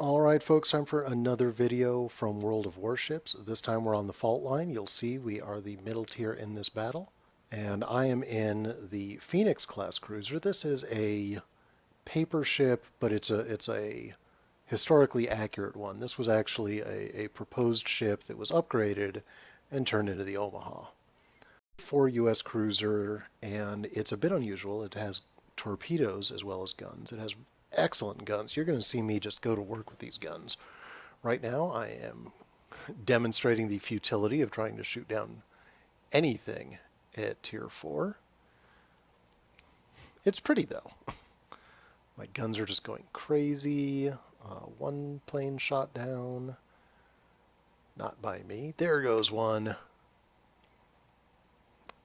Alright folks, time for another video from World of Warships. This time we're on the fault line. You'll see we are the middle tier in this battle. And I am in the Phoenix class cruiser. This is a paper ship, but it's a historically accurate one. This was actually a proposed ship that was upgraded and turned into the Omaha. 4 US cruiser, and it's a bit unusual. It has torpedoes as well as guns. It has excellent guns. You're going to see me just go to work with these guns. Right now I am demonstrating the futility of trying to shoot down anything at tier 4. It's pretty though. My guns are just going crazy. One plane shot down. Not by me. There goes one.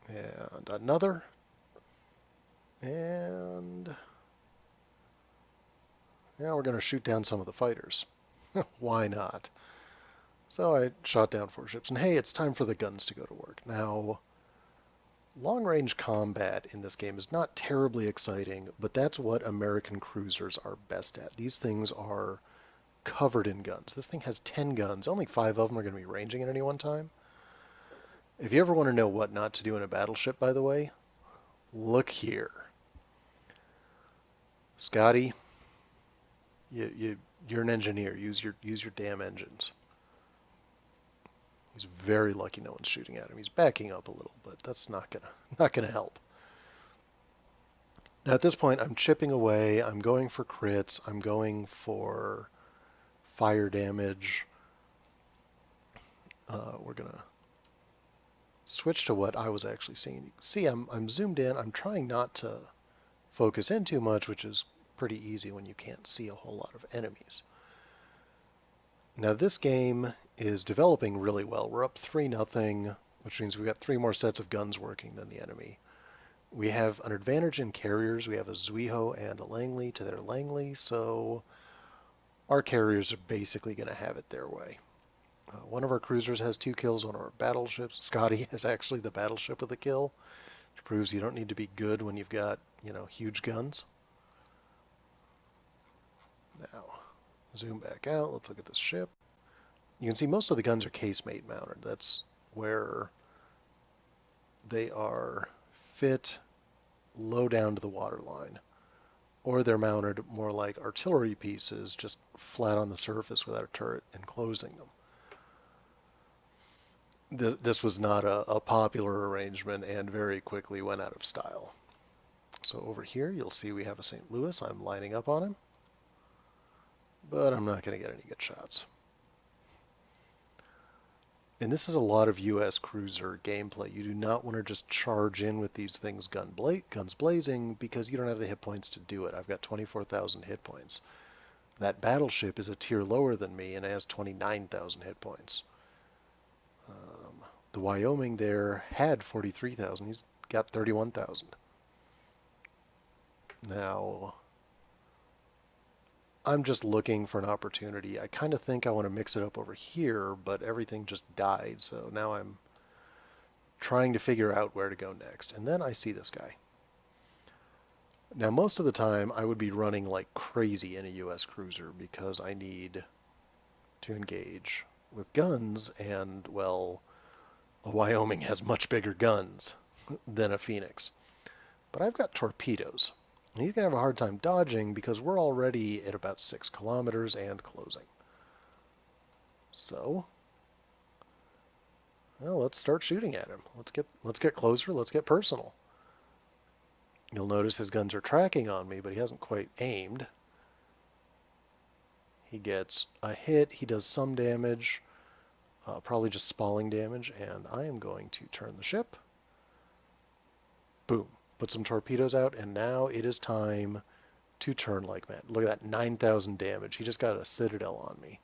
And another. And now we're going to shoot down some of the fighters. Why not? So I shot down 4 ships. And hey, it's time for the guns to go to work. Now, long-range combat in this game is not terribly exciting, but that's what American cruisers are best at. These things are covered in guns. This thing has 10 guns. Only 5 of them are going to be ranging at any one time. If you ever want to know what not to do in a battleship, by the way, look here. Scotty, you're an engineer. Use your damn engines. He's very lucky no one's shooting at him. He's backing up a little, but that's not gonna help. Now at this point, I'm chipping away. I'm going for crits. I'm going for fire damage. We're gonna switch to what I was actually seeing. See, I'm zoomed in. I'm trying not to focus in too much, which is pretty easy when you can't see a whole lot of enemies. Now this game is developing really well. We're up 3-0, which means we've got 3 more sets of guns working than the enemy. We have an advantage in carriers. We have a Zuiho and a Langley to their Langley, so our carriers are basically going to have it their way. One of our cruisers has 2 kills, one of our battleships. Scotty is actually the battleship with a kill, which proves you don't need to be good when you've got, huge guns. Now, zoom back out. Let's look at this ship. You can see most of the guns are casemate mounted. That's where they are fit low down to the waterline. Or they're mounted more like artillery pieces, just flat on the surface without a turret enclosing them. This was not a popular arrangement and very quickly went out of style. So over here you'll see we have a St. Louis. I'm lining up on him, but I'm not going to get any good shots. And this is a lot of US cruiser gameplay. You do not want to just charge in with these things guns blazing, because you don't have the hit points to do it. I've got 24,000 hit points. That battleship is a tier lower than me and has 29,000 hit points. The Wyoming there had 43,000. He's got 31,000. Now, I'm just looking for an opportunity. I kind of think I want to mix it up over here, but everything just died. So now I'm trying to figure out where to go next. And then I see this guy. Now, most of the time, I would be running like crazy in a US cruiser because I need to engage with guns, and, well, a Wyoming has much bigger guns than a Phoenix. But I've got torpedoes. And he's going to have a hard time dodging because we're already at about 6 kilometers and closing. So, well, let's start shooting at him. Let's get closer. Let's get personal. You'll notice his guns are tracking on me, but he hasn't quite aimed. He gets a hit. He does some damage, probably just spalling damage, and I am going to turn the ship. Boom. Put some torpedoes out, and now it is time to turn like mad. Look at that, 9,000 damage. He just got a Citadel on me.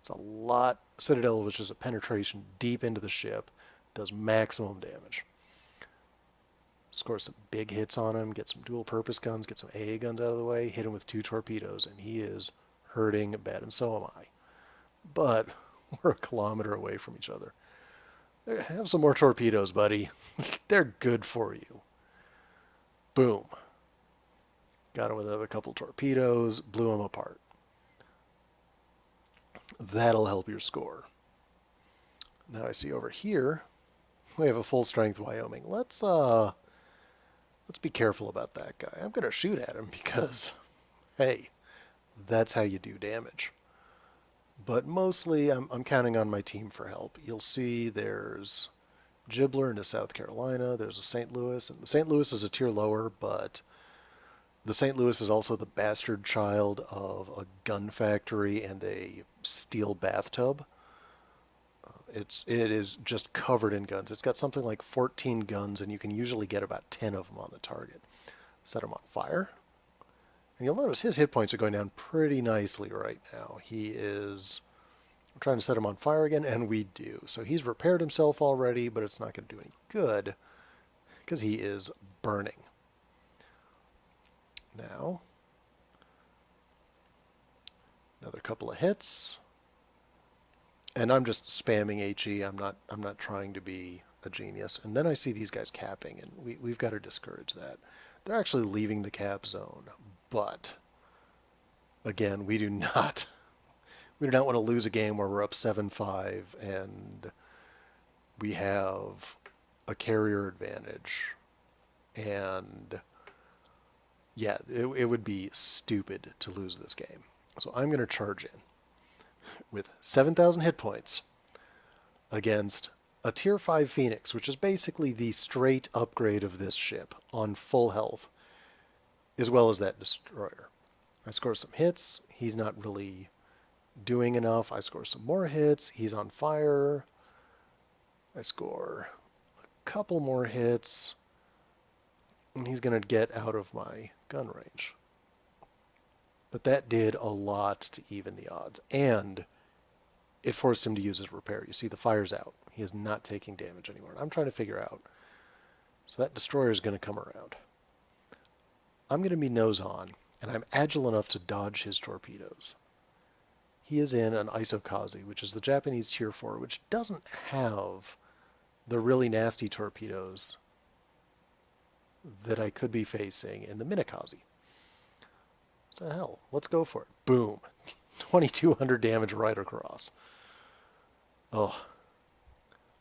It's a lot. Citadel, which is a penetration deep into the ship, does maximum damage. Score some big hits on him, get some dual-purpose guns, get some AA guns out of the way, hit him with 2 torpedoes, and he is hurting bad, and so am I. But we're a kilometer away from each other. Have some more torpedoes, buddy. They're good for you. Boom. Got him with another couple torpedoes, blew him apart. That'll help your score. Now I see over here we have a full strength Wyoming. Let's be careful about that guy. I'm gonna shoot at him because, hey, that's how you do damage. But mostly I'm counting on my team for help. You'll see there's Gibbler into South Carolina. There's a St. Louis, and the St. Louis is a tier lower, but the St. Louis is also the bastard child of a gun factory and a steel bathtub. It is just covered in guns. It's got something like 14 guns, and you can usually get about 10 of them on the target. Set him on fire. And you'll notice his hit points are going down pretty nicely right now. I'm trying to set him on fire again, and we do. So he's repaired himself already, but it's not going to do any good because he is burning. Now, another couple of hits. And I'm just spamming HE. I'm not trying to be a genius. And then I see these guys capping, and we've got to discourage that. They're actually leaving the cap zone, but again, we do not want to lose a game where we're up 7-5 and we have a carrier advantage. And yeah, it would be stupid to lose this game. So I'm going to charge in with 7,000 hit points against a tier 5 Phoenix, which is basically the straight upgrade of this ship on full health, as well as that destroyer. I score some hits. He's not really doing enough. I score some more hits. He's on fire. I score a couple more hits, and he's going to get out of my gun range. But that did a lot to even the odds. And it forced him to use his repair. You see the fire's out. He is not taking damage anymore. And I'm trying to figure out. So that destroyer is going to come around. I'm going to be nose on, and I'm agile enough to dodge his torpedoes. He is in an Isokaze, which is the Japanese tier 4, which doesn't have the really nasty torpedoes that I could be facing in the Minakaze. So hell, let's go for it. Boom. 2,200 damage right across. Oh.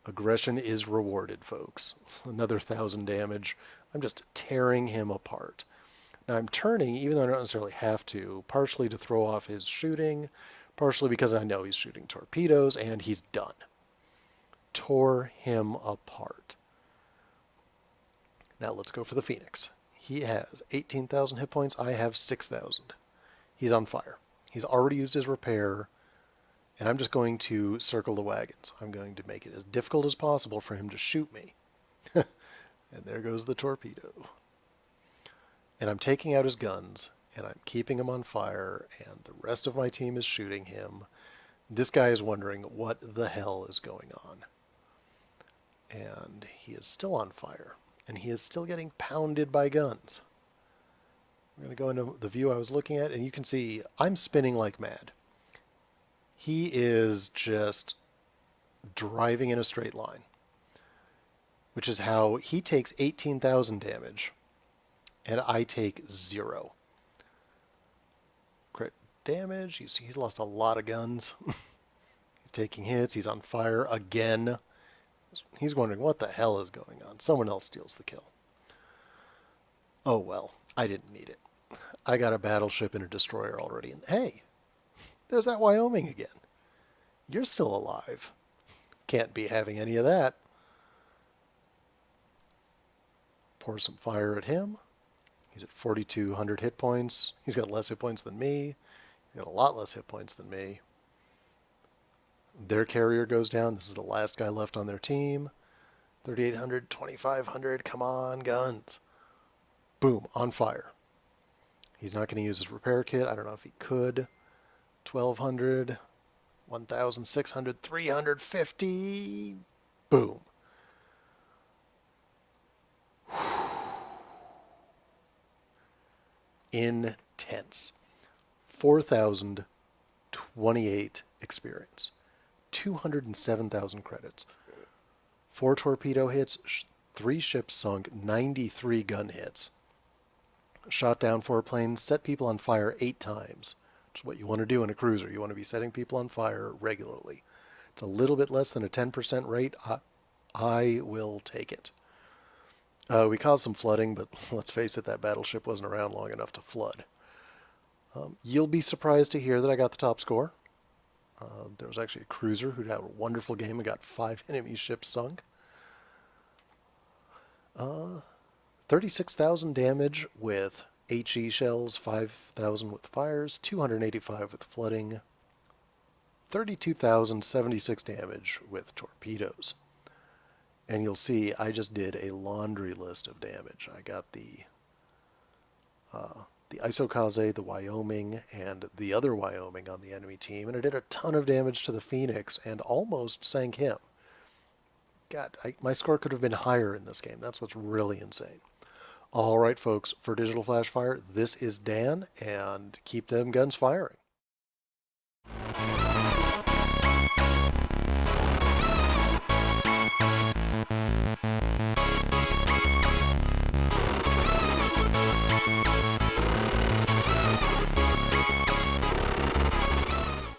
Aggression is rewarded, folks. Another 1,000 damage. I'm just tearing him apart. Now I'm turning, even though I don't necessarily have to, partially to throw off his shooting, partially because I know he's shooting torpedoes, and he's done. Tore him apart. Now let's go for the Phoenix. He has 18,000 hit points. I have 6,000. He's on fire. He's already used his repair, and I'm just going to circle the wagons. I'm going to make it as difficult as possible for him to shoot me. And there goes the torpedo. And I'm taking out his guns, and I'm keeping him on fire, and the rest of my team is shooting him. This guy is wondering what the hell is going on. And he is still on fire. And he is still getting pounded by guns. I'm going to go into the view I was looking at, and you can see I'm spinning like mad. He is just driving in a straight line, which is how he takes 18,000 damage, and I take 0. Crit damage. You see he's lost a lot of guns. He's taking hits. He's on fire again. He's wondering what the hell is going on. Someone else steals the kill. Oh well, I didn't need it. I got a battleship and a destroyer already. And hey, there's that Wyoming again. You're still alive. Can't be having any of that. Pour some fire at him. He's at 4,200 hit points. He's got less hit points than me. He's got a lot less hit points than me. Their carrier goes down. This is the last guy left on their team. 3,800, 2,500. Come on, guns. Boom, on fire. He's not going to use his repair kit. I don't know if he could. 1,200, 1,600, 350. Boom. Intense. 4,028 experience. 207,000 credits. 4 torpedo hits, 3 ships sunk, 93 gun hits. Shot down 4 planes, set people on fire 8 times. which is what you want to do in a cruiser. You want to be setting people on fire regularly. It's a little bit less than a 10% rate. I will take it. We caused some flooding, but let's face it, that battleship wasn't around long enough to flood. You'll be surprised to hear that I got the top score. There was actually a cruiser who had a wonderful game and got 5 enemy ships sunk. 36,000 damage with HE shells, 5,000 with fires, 285 with flooding, 32,076 damage with torpedoes. And you'll see I just did a laundry list of damage. I got the Isokaze, the Wyoming, and the other Wyoming on the enemy team, and I did a ton of damage to the Phoenix and almost sank him. God, my score could have been higher in this game. That's what's really insane. All right, folks, for Digital.Flash.Fire, this is Dan, and keep them guns firing.